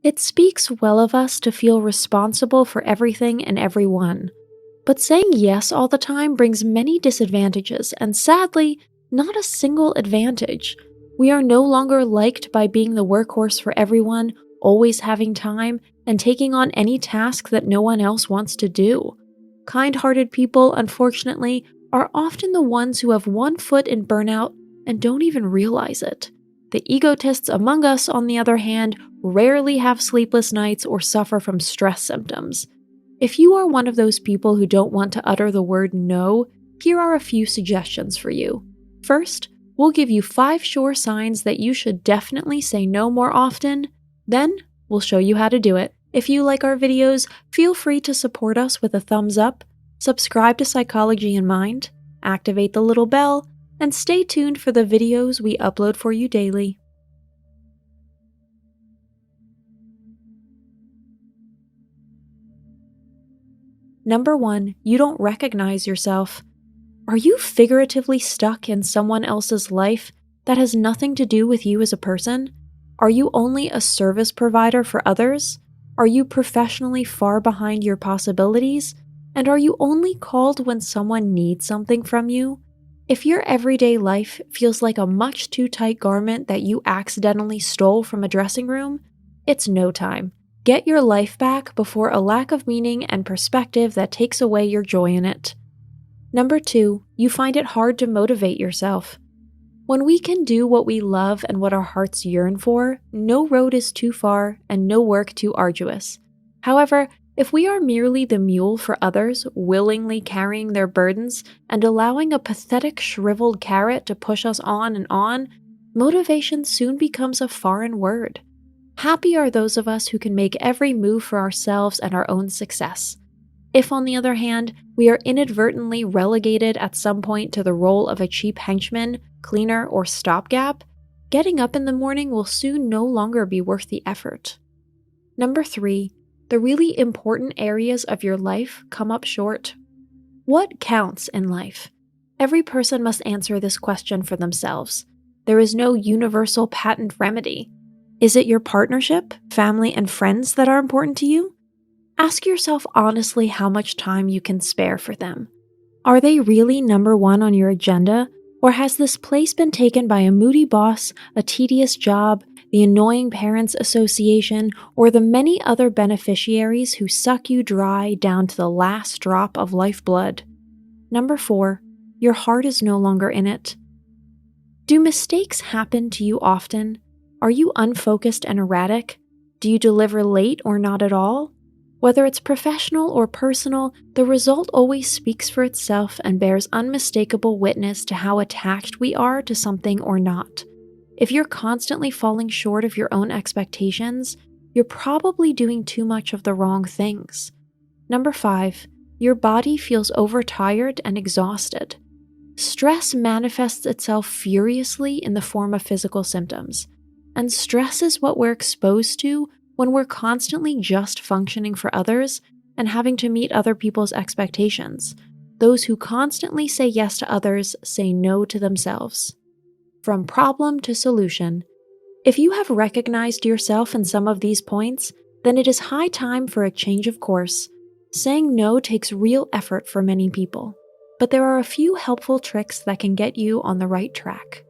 It speaks well of us to feel responsible for everything and everyone. But saying yes all the time brings many disadvantages and sadly, not a single advantage. We are no longer liked by being the workhorse for everyone, always having time, and taking on any task that no one else wants to do. Kind hearted people, unfortunately, are often the ones who have one foot in burnout and don't even realize it. The egotists among us, on the other hand, rarely have sleepless nights or suffer from stress symptoms. If you are one of those people who don't want to utter the word no, here are a few suggestions for you. First, we'll give you 5 sure signs that you should definitely say no more often. Then, we'll show you how to do it. If you like our videos, feel free to support us with a thumbs up, subscribe to Psychology in Mind, activate the little bell, and stay tuned for the videos we upload for you daily. Number 1, you don't recognize yourself. Are you figuratively stuck in someone else's life that has nothing to do with you as a person? Are you only a service provider for others? Are you professionally far behind your possibilities? And are you only called when someone needs something from you? If your everyday life feels like a much too tight garment that you accidentally stole from a dressing room, it's no time. Get your life back before a lack of meaning and perspective that takes away your joy in it. Number 2, you find it hard to motivate yourself. When we can do what we love and what our hearts yearn for, no road is too far and no work too arduous. However, if we are merely the mule for others, willingly carrying their burdens and allowing a pathetic shriveled carrot to push us on, motivation soon becomes a foreign word. Happy are those of us who can make every move for ourselves and our own success. If, on the other hand, we are inadvertently relegated at some point to the role of a cheap henchman, cleaner, or stopgap, getting up in the morning will soon no longer be worth the effort. Number 3, the really important areas of your life come up short. What counts in life? Every person must answer this question for themselves. There is no universal patent remedy. Is it your partnership, family, and friends that are important to you? Ask yourself honestly how much time you can spare for them. Are they really number 1 on your agenda, or has this place been taken by a moody boss, a tedious job, the annoying parents association, or the many other beneficiaries who suck you dry down to the last drop of lifeblood? Number 4, your heart is no longer in it. Do mistakes happen to you often? Are you unfocused and erratic? Do you deliver late or not at all? Whether it's professional or personal, the result always speaks for itself and bears unmistakable witness to how attached we are to something or not. If you're constantly falling short of your own expectations, you're probably doing too much of the wrong things. Number 5, your body feels overtired and exhausted. Stress manifests itself furiously in the form of physical symptoms. And stress is what we're exposed to when we're constantly just functioning for others and having to meet other people's expectations. Those who constantly say yes to others say no to themselves. From problem to solution. If you have recognized yourself in some of these points, then it is high time for a change of course. Saying no takes real effort for many people, but there are a few helpful tricks that can get you on the right track.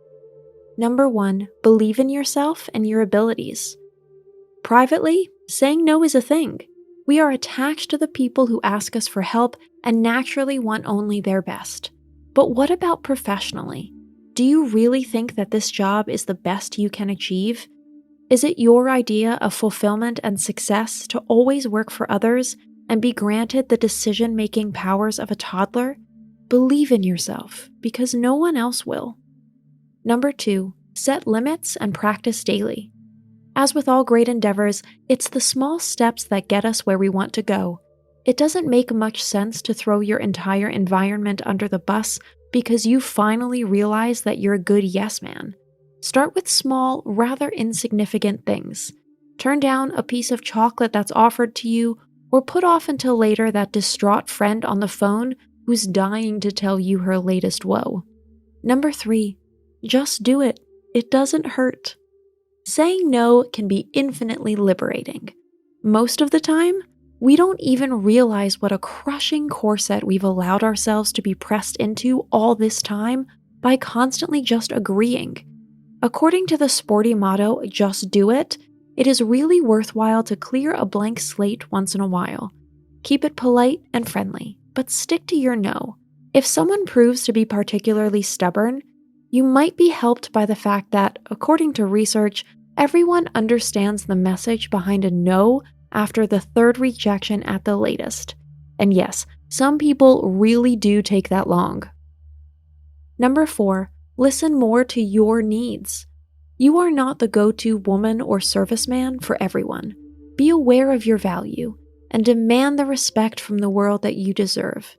Number 1, believe in yourself and your abilities. Privately, saying no is a thing. We are attached to the people who ask us for help and naturally want only their best. But what about professionally? Do you really think that this job is the best you can achieve? Is it your idea of fulfillment and success to always work for others and be granted the decision-making powers of a toddler? Believe in yourself, because no one else will. Number 2, set limits and practice daily. As with all great endeavors, it's the small steps that get us where we want to go. It doesn't make much sense to throw your entire environment under the bus because you finally realize that you're a good yes man. Start with small, rather insignificant things. Turn down a piece of chocolate that's offered to you, or put off until later that distraught friend on the phone who's dying to tell you her latest woe. Number 3, just do it. It doesn't hurt. saying no can be infinitely liberating. Most of the time, we don't even realize what a crushing corset we've allowed ourselves to be pressed into all this time by constantly just agreeing. According to the sporty motto, "just do it," it is really worthwhile to clear a blank slate once in a while. Keep it polite and friendly, but stick to your no. If someone proves to be particularly stubborn, you might be helped by the fact that, according to research, everyone understands the message behind a no after the third rejection at the latest. And yes, some people really do take that long. Number 4, listen more to your needs. You are not the go-to woman or serviceman for everyone. Be aware of your value and demand the respect from the world that you deserve.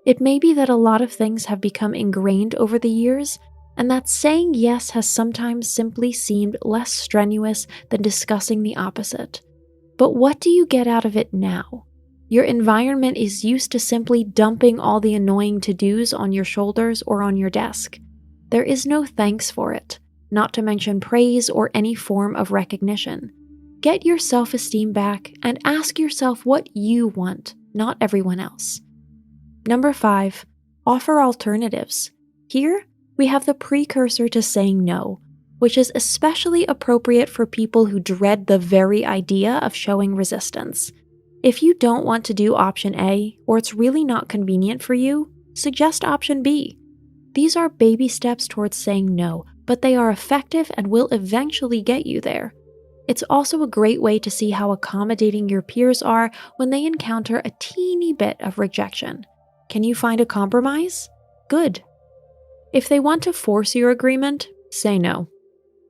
It may be that a lot of things have become ingrained over the years, and that saying yes has sometimes simply seemed less strenuous than discussing the opposite. But what do you get out of it now? Your environment is used to simply dumping all the annoying to-dos on your shoulders or on your desk. There is no thanks for it, not to mention praise or any form of recognition. Get your self-esteem back and ask yourself what you want, not everyone else. Number 5, offer alternatives. Here, we have the precursor to saying no, which is especially appropriate for people who dread the very idea of showing resistance. If you don't want to do option A, or it's really not convenient for you, suggest option B. These are baby steps towards saying no, but they are effective and will eventually get you there. It's also a great way to see how accommodating your peers are when they encounter a teeny bit of rejection. Can you find a compromise? Good. If they want to force your agreement, say no.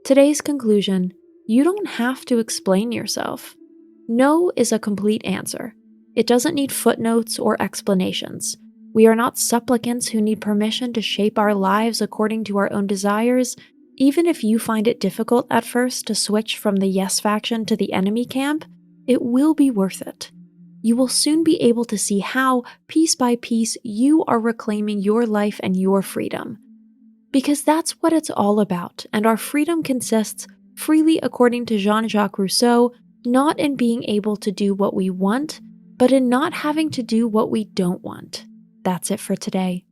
Today's conclusion: you don't have to explain yourself. No is a complete answer. It doesn't need footnotes or explanations. We are not supplicants who need permission to shape our lives according to our own desires. Even if you find it difficult at first to switch from the yes faction to the enemy camp, it will be worth it. You will soon be able to see how, piece by piece, you are reclaiming your life and your freedom. Because that's what it's all about, and our freedom consists, freely according to Jean-Jacques Rousseau, not in being able to do what we want, but in not having to do what we don't want. That's it for today.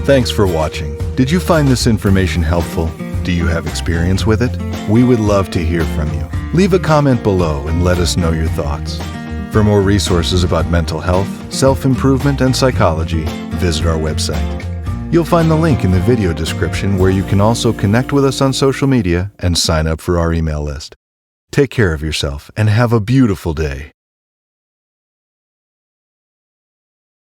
Thanks for watching. Did you find this information helpful? Do you have experience with it? We would love to hear from you. Leave a comment below and let us know your thoughts. For more resources about mental health, self-improvement, and psychology, visit our website. You'll find the link in the video description where you can also connect with us on social media and sign up for our email list. Take care of yourself and have a beautiful day.